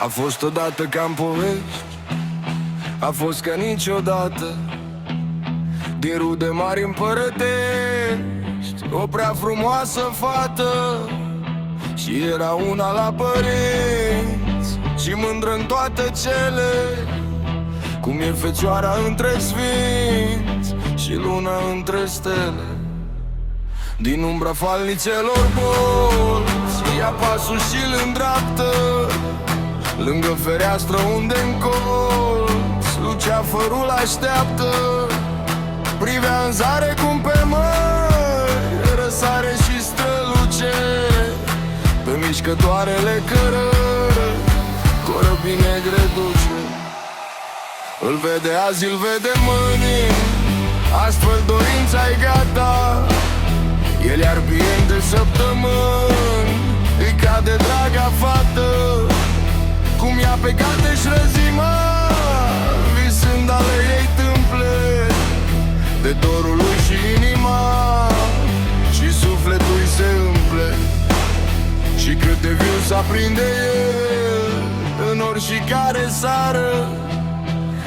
A fost odată ca-n povești, a fost ca niciodată. Din rude mari împărătești, o prea frumoasă fată. Și era una la părinți și mândră în toate cele, cum e fecioara între sfinți și luna între stele. Din umbra falnicelor bolți ia pasul și-l îndreaptă, lângă fereastră unde-n colț luceafărul așteaptă. Privea în zare cum pe mări răsare și străluce, pe mișcătoarele cărări corăbii negre duce. Îl vede azi, îl vede mâine, astfel dorința-i gata. El iar bien de săptămâni, îi cade draga fată. Cum ea pe gata-și răzima, visând ale ei tâmple, de dorul lui și inima, și sufletul-i se umple. Și cât de viu s-aprinde el în oricare sară,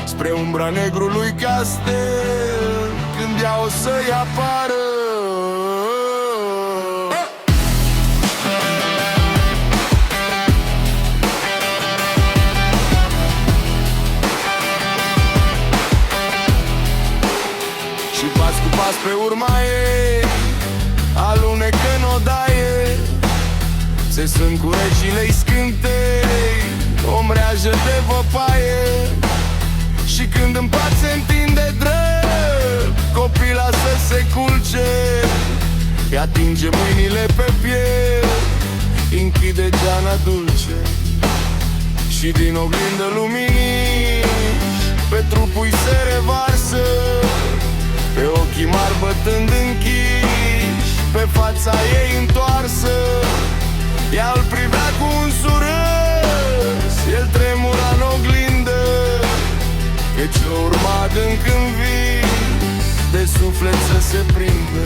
spre umbra negrului castel, când ea o să-i apară. Și pas cu pas pe urma ei alunecă în odaie, se sunt cu regile-i scântei, o mreajă de văpaie. Și când în pat se întinde drept, copila să se culce, îi atinge mâinile pe piept, închide geana dulce. Și din oglindă luminii pe trupul-i se revarsă, pe ochii mari bătând închiși, pe fața ei întoarsă. Ea îl privea cu un surâs, el tremura în oglindă, căci l-a urmat încă-n vis, de suflet să se prindă.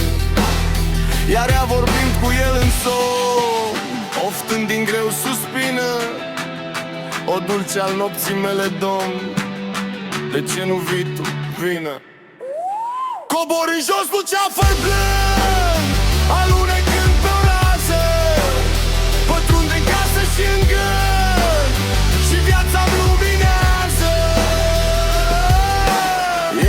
Iar ea vorbind cu el în somn, oftând din greu suspină: o dulce al nopții mele, domn, de ce nu vii tu, vină. Cobori în jos, luceafăr blând, alunecând pe o rază, pătrunde în casă și în gând, și viața-mi luminează.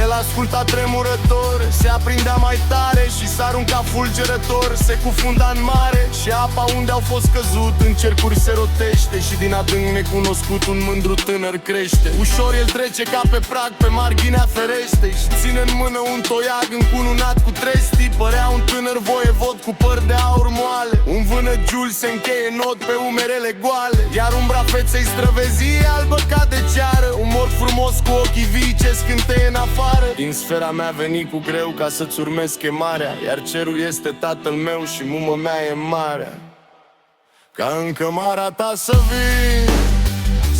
El asculta tremurător, se aprindea mai tare și s-arunca fulgerător, se cufunda în mare. Și apa unde au fost căzut în cercuri se rotește, și din adânc necunoscut un mândru tânăr crește. Ușor el trece ca pe prag pe marginea fereștei și ține în mână un toiag încununat cu trestii. Părea un tânăr voievod cu păr de aur moale, un vânăgiul se încheie not pe umerele goale. Iar umbra feței străvezie albă ca de ceară, un mor frumos cu ochii vii ce scânteie în afară. Din sfera mea veni cu greu ca să-ți urmez chemarea, iar cerul este tatăl meu și mumă mea e marea. Ca în cămara ta să vii,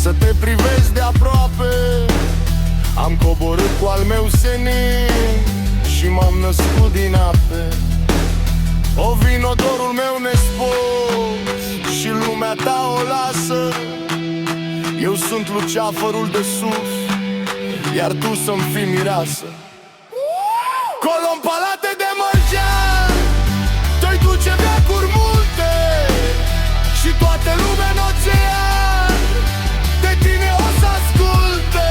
să te privezi de aproape, am coborât cu al meu senin și m-am născut din ape. O vin odorul meu nespus și lumea ta o lasă. Eu sunt luceafărul de sus, iar tu să-mi fii mireasă. Colo în palate de mărgean te-i duce veacuri multe, și toată lumea în ocean de tine o să asculte.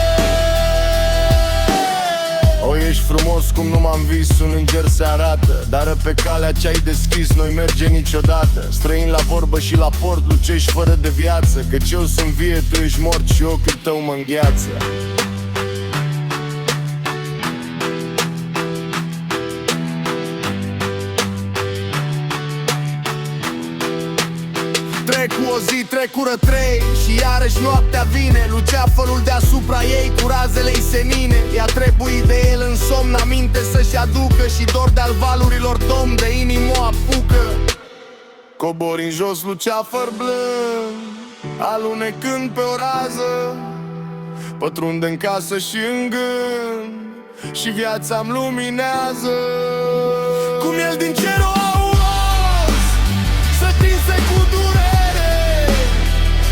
O, ești frumos cum nu m-am vis, un înger se arată, dar pe calea ce-ai deschis noi merge niciodată. Străin la vorbă și la port, lucești fără de viață, căci eu sunt vie, tu ești mort și ochiul tău mă îngheață. Cu o zi, trecură trei și iarăși noaptea vine. Luceafărul deasupra ei cu razele-i senine. I-a trebuit de el în somn aminte să-și aducă, și dor de-al valurilor domn de inimă o apucă. Cobori în jos, luceafăr blând, alunecând pe o rază, pătrunde în casă și în gând, și viața-mi luminează. Cum el din cer o auzi, să tinse cu durere,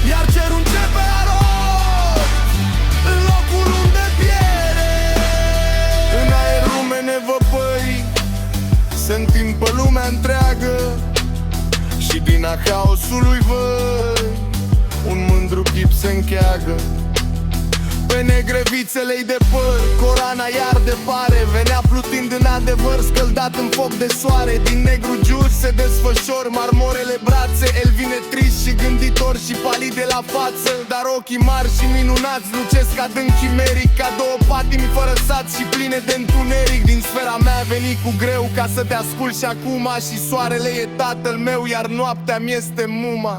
iar cerul începe a roa. încheagă. Pe negrevițele-i de păr, corana iar de pare. Venea plutind în adevăr, scăldat în foc de soare. Din negru giur se desfășor marmorele brațe. El vine trist și gânditor și palid de la față, dar ochii mari și minunați lucesc adânc chimeric, ca două patimi fără sat și pline de întuneric. Din sfera mea veni cu greu ca să te ascult și acum. Și soarele e tatăl meu, iar noaptea mi-este muma.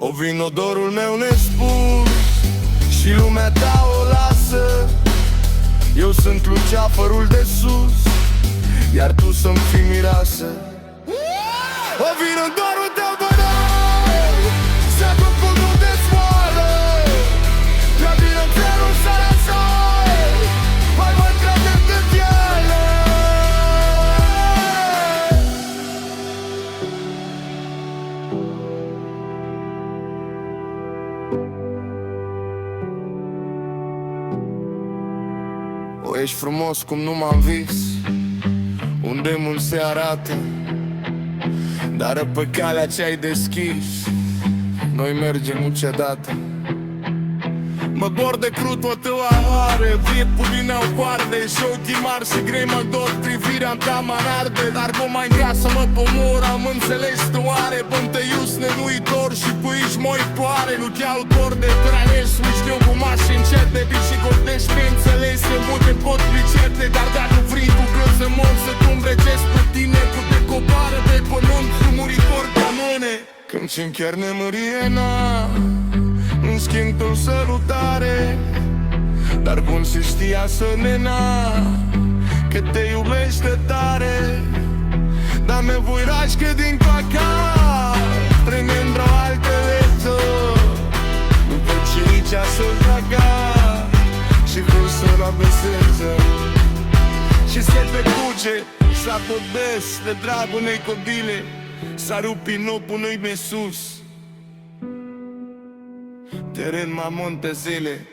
O vin odorul meu nespus și lumea ta o lasă. Eu sunt luceafărul de sus, iar tu să-mi fii mireasă. O vin în dorul tău bădai, să cu pugul de smoală. Grăbină cerul să răsoi, mai mă trebuie cât ele. O, ești frumos cum nu m-am vis, un demon se arată, dar pe calea ce-ai deschis noi mergem niciodată. Mă bor de crut o tăoare, vie pulinea-o coarde și ochii mari și grei mă dor, privirea-n ta mă arde. Dar bă mai grea să mă pomor, am înțeles tu are. Bă-mi te ius nenuitor și puiși moi poare. Nu te-au dor de tranes, nu știu cum aș încete. Și gordești pe înțelese, multe pot pricete. Dar dacă vrei cu greu să mor, să-ți îmbrecesc pe tine, cu te coboară pe pământ, cu muritor ca mâne. Când ți-mi chiar nemâriena, în schimb tu salutare, dar bun se știa să nena că te iubește tare. Dar me voi rașcă din păcat, tremendo altă leță, după ce nici a să draga și vreau să-l abeseză. Și se pe cuce, s-a podés de dragul unei copile, s-a rupt pinopul nu-i sus. Teren ma Montezele.